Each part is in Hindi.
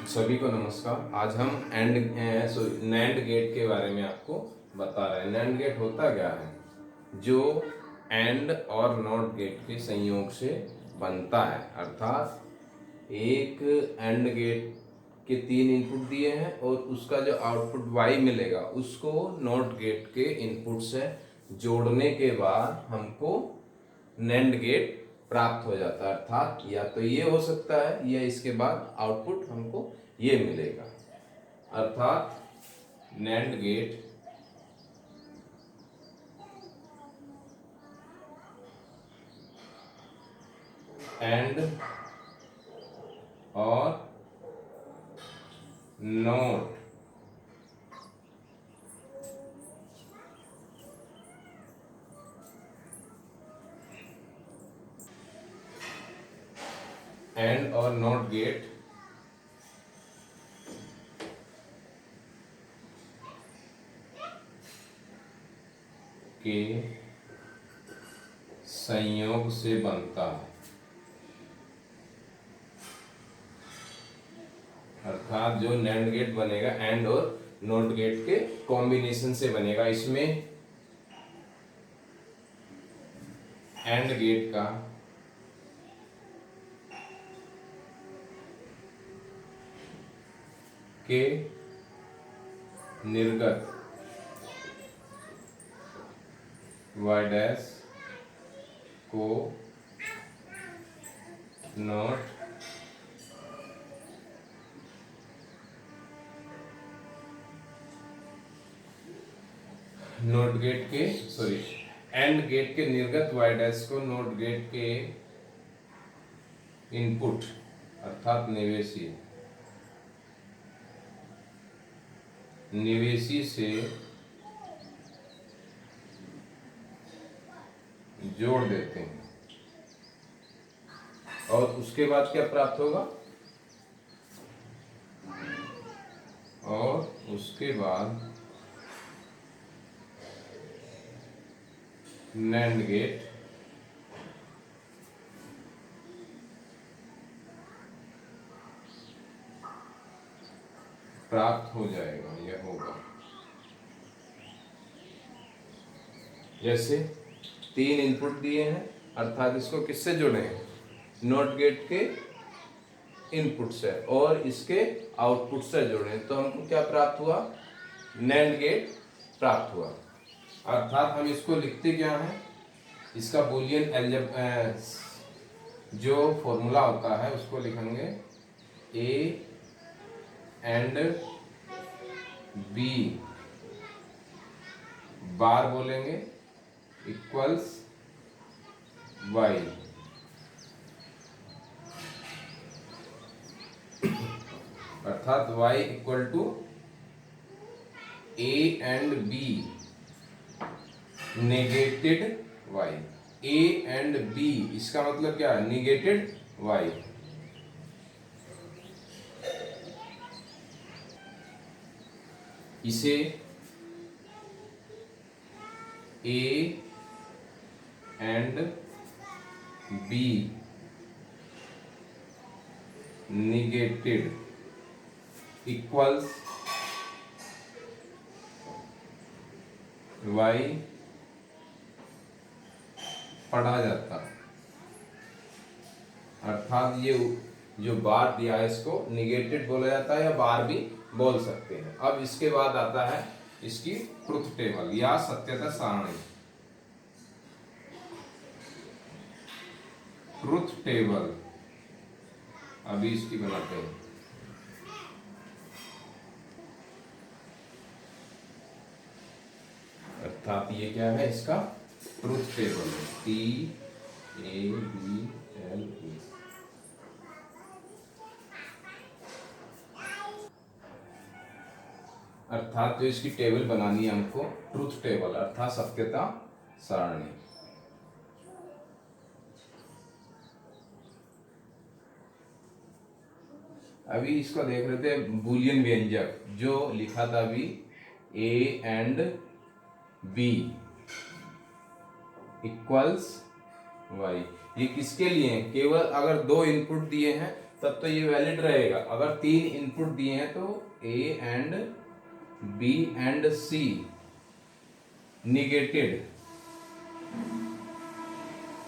सभी को नमस्कार। आज हम नैंड गेट के बारे में आपको बता रहे हैं। नैंड गेट होता क्या है? जो एंड और नॉट गेट के संयोग से बनता है। अर्थात एक एंड गेट के 3 इनपुट दिए हैं और उसका जो आउटपुट y मिलेगा उसको नॉट गेट के इनपुट से जोड़ने के बाद हमको नैंड गेट प्राप्त हो जाता है। अर्थात या तो ये हो सकता है या इसके बाद आउटपुट हमको ये मिलेगा। अर्थात नैंड गेट एंड और नॉट एंड और नॉट गेट के संयोग से बनता है। अर्थात जो नैंड गेट बनेगा एंड और नॉट गेट के कॉम्बिनेशन से बनेगा। इसमें एंड गेट का के निर्गत y डैश को नॉट गेट के एंड गेट के निर्गत y डैश को नॉट गेट के इनपुट अर्थात निवेशी से जोड़ देते हैं और उसके बाद क्या प्राप्त होगा? और उसके बाद नैंड गेट प्राप्त हो जाएगा। यह होगा जैसे 3 इनपुट दिए हैं, अर्थात इसको किससे जोड़े हैं? नॉट गेट के इनपुट से और इसके आउटपुट से जोड़े तो हमको क्या प्राप्त हुआ? नैंड गेट प्राप्त हुआ। अर्थात हम इसको लिखते क्या है? इसका बूलियन अलजेब्रा जो फॉर्मूला होता है उसको लिखेंगे ए एंड बी बार बोलेंगे इक्वल्स वाई। अर्थात y equal to A and B negated y। A and B इसका मतलब क्या है? Negated y। इसे A and B negated equals y पढ़ा जाता है। अर्थात ये जो बार दिया है इसको निगेटेड बोला जाता है या बार भी बोल सकते हैं। अब इसके बाद आता है इसकी ट्रुथ टेबल या सत्यता सारणी। ट्रुथ टेबल अभी इसकी बनाते हैं। अर्थात ये क्या है? इसका ट्रुथ टेबल है TABLE। अर्थात जो इसकी टेबल बनानी है हमको ट्रुथ टेबल अर्थात सत्यता सारणी। अभी इसको देख रहे थे बूलियन व्यंजक जो लिखा था अभी A and B equals Y. ये किसके लिए है? केवल अगर 2 इनपुट दिए हैं तब तो ये वैलिड रहेगा। अगर 3 इनपुट दिए हैं तो A and B and C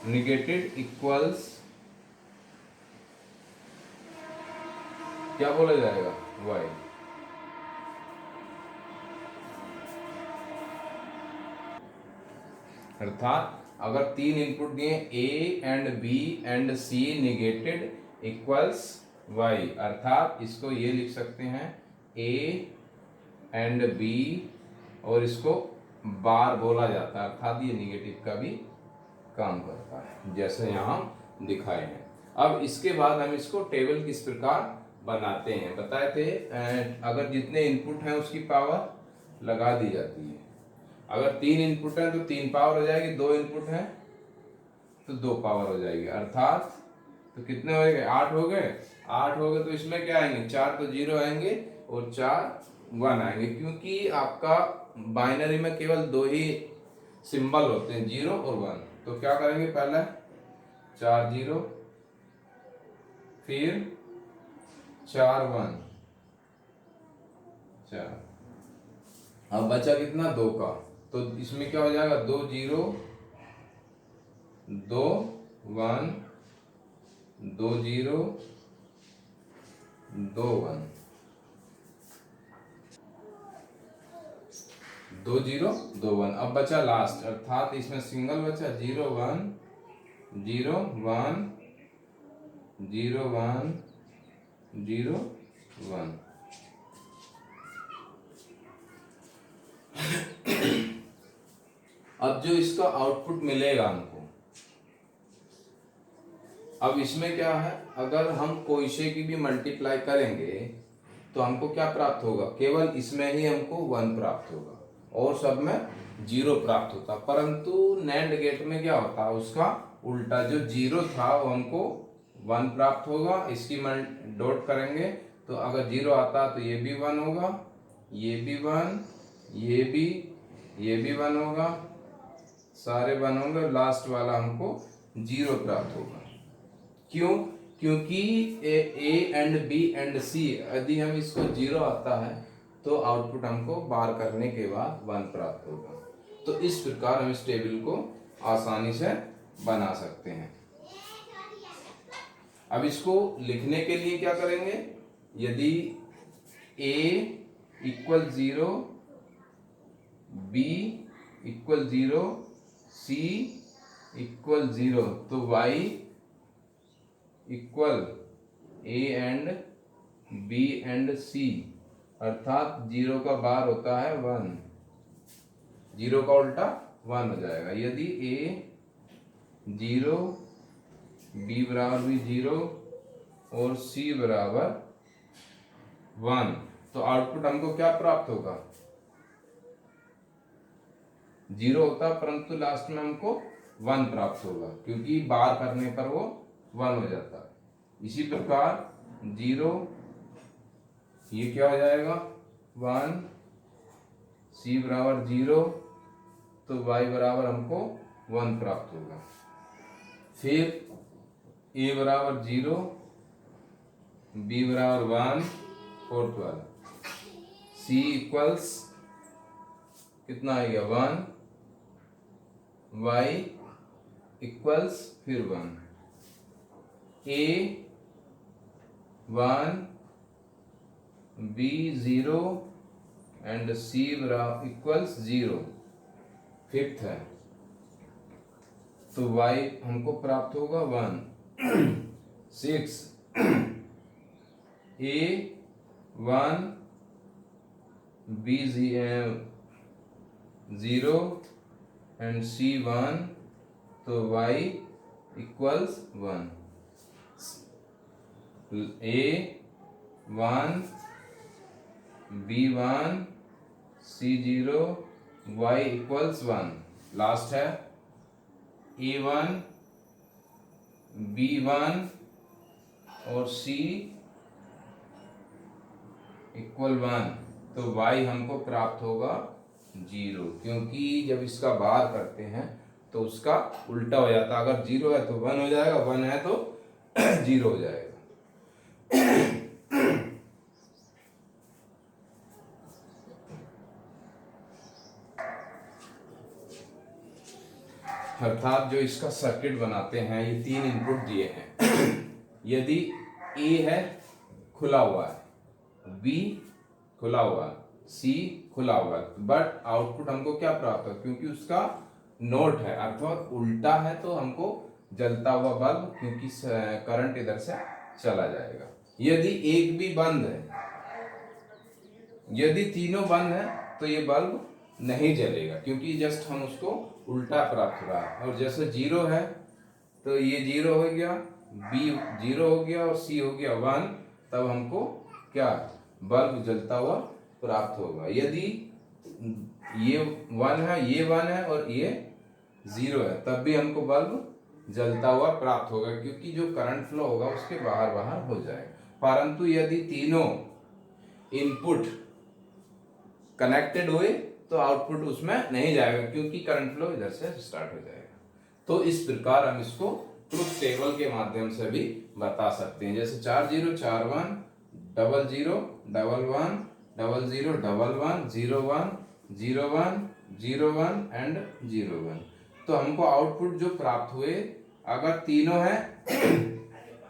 negated equals क्या बोला जाएगा? Y। अर्थात अगर 3 इनपुट दिए A and B and C negated equals Y, अर्थात इसको ये लिख सकते हैं A एंड B और इसको बार बोला जाता है, अर्थात ये निगेटिव का भी काम करता है जैसे यहाँ दिखाए हैं। अब इसके बाद हम इसको टेबल किस प्रकार बनाते हैं बताए थे। अगर जितने इनपुट हैं उसकी पावर लगा दी जाती है। अगर 3 इनपुट है तो 3 पावर हो जाएगी, 2 इनपुट है तो 2 पावर हो जाएगी, अर्थात तो कितने हो गए? 8 हो गए। 8 हो गए तो इसमें क्या आएंगे? 4 तो 0 आएंगे और 4 1 आएंगे, क्योंकि आपका बाइनरी में केवल 2 ही सिंबल होते हैं, 0 और 1। तो क्या करेंगे? पहले 4 0 फिर 4 1 4। अब बचा कितना? 2 का। तो इसमें क्या हो जाएगा? 2 0 2 1 2 0 2 1 2 0 2 1। अब बचा लास्ट, अर्थात इसमें सिंगल बचा 0 1 0 1 0 1 0 1। अब जो इसका आउटपुट मिलेगा हमको, अब इसमें क्या है? अगर हम कोई से की भी मल्टीप्लाई करेंगे तो हमको क्या प्राप्त होगा? केवल इसमें ही हमको 1 प्राप्त होगा और सब में 0 प्राप्त होता। परंतु नैंड गेट में क्या होता है? उसका उल्टा, जो 0 था वो हमको 1 प्राप्त होगा। इसकी डॉट करेंगे तो अगर 0 आता तो ये भी 1 होगा, ये भी 1, ये भी 1 होगा, सारे 1 होंगे, लास्ट वाला हमको 0 प्राप्त होगा। क्यों? क्योंकि ए एंड बी एंड सी, यदि हम इसको 0 आता है तो आउटपुट हमको बार करने के बाद 1 प्राप्त होगा। तो इस प्रकार हम इस टेबल को आसानी से बना सकते हैं। अब इसको लिखने के लिए क्या करेंगे? यदि a equal 0, b equal 0, c equal 0 तो y equal a and b and c, अर्थात 0 का बार होता है 1, 0 का उल्टा 1 हो जाएगा। यदि a 0, b बराबर भी 0 और c बराबर 1, तो आउटपुट हमको क्या प्राप्त होगा? 0 होता, परंतु लास्ट में हमको 1 प्राप्त होगा, क्योंकि बार करने पर वो 1 हो जाता है। इसी प्रकार 0, ये क्या हो जाएगा? 1, c बराबर 0 तो y बराबर हमको 1 प्राप्त होगा। फिर a बराबर 0, b बराबर 1, फोर्थ वाला c इक्वल्स कितना आएगा? 1, y इक्वल्स फिर 1, a 1, b 0 and c equals 0, fifth है, तो y हमको प्राप्त होगा 1, 6 a 1, b 0 एंड c 1, तो y equals 1, a 1, b 1, c 0, y equals 1, last है a 1, b 1 और c इक्वल 1, तो y हमको प्राप्त होगा 0, क्योंकि जब इसका बार करते हैं तो उसका उल्टा हो जाता है। अगर 0 है तो 1 हो जाएगा, 1 है तो 0 हो जाएगा। अर्थात जो इसका सर्किट बनाते हैं, ये 3 इनपुट दिए हैं। यदि ए है खुला हुआ है, बी खुला हुआ है, सी खुला हुआ है, बट आउटपुट हमको क्या प्राप्त है, क्योंकि उसका नोट है अर्थात उल्टा है, तो हमको जलता हुआ बल्ब, क्योंकि करंट इधर से चला जाएगा। यदि एक भी बंद है, यदि तीनों बंद है तो ये बल्ब नहीं जलेगा, क्योंकि जस्ट हम उसको उल्टा प्राप्त हो रहा है। और जैसे 0 है तो ये 0 हो गया, बी 0 हो गया और सी हो गया 1, तब हमको क्या बल्ब जलता हुआ प्राप्त होगा। यदि ये 1 है, ये 1 है और ये 0 है, तब भी हमको बल्ब जलता हुआ प्राप्त होगा, क्योंकि जो करंट फ्लो होगा उसके बाहर बाहर हो जाएगा। परंतु यदि तीनों इनपुट कनेक्टेड हुए तो आउटपुट उसमें नहीं जाएगा, क्योंकि करंट फ्लो इधर से स्टार्ट हो जाएगा। तो इस प्रकार हम इसको ट्रुथ टेबल के माध्यम से भी बता सकते हैं। जैसे 4 0 4 1 0 0 1 1 0 0 1 1 0 1 0 1 0 1 एंड 0 1। तो हमको आउटपुट जो प्राप्त हुए, अगर तीनों है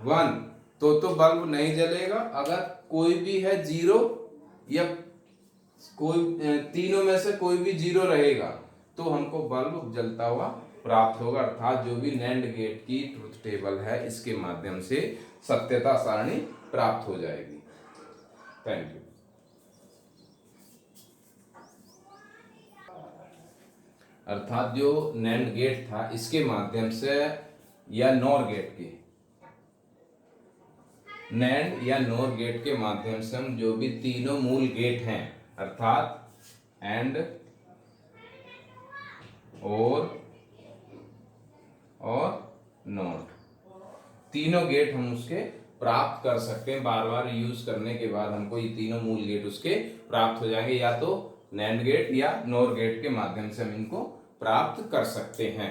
1 तो बल्ब नहीं जलेगा। अगर कोई भी है 0 या कोई तीनों में से कोई भी 0 रहेगा तो हमको बल्ब जलता हुआ प्राप्त होगा। अर्थात जो भी नैंड गेट की ट्रुथ टेबल है, इसके माध्यम से सत्यता सारणी प्राप्त हो जाएगी। Thank you. अर्थात जो नैंड गेट था, इसके माध्यम से या नॉर गेट की, नैंड या नॉर गेट के माध्यम से हम जो भी तीनों मूल गेट हैं, अर्थात एंड, और नॉट, तीनों गेट हम उसके प्राप्त कर सकते हैं। बार बार यूज करने के बाद हमको ये तीनों मूल गेट उसके प्राप्त हो जाएंगे, या तो नैंड गेट या नॉर गेट के माध्यम से हम इनको प्राप्त कर सकते हैं।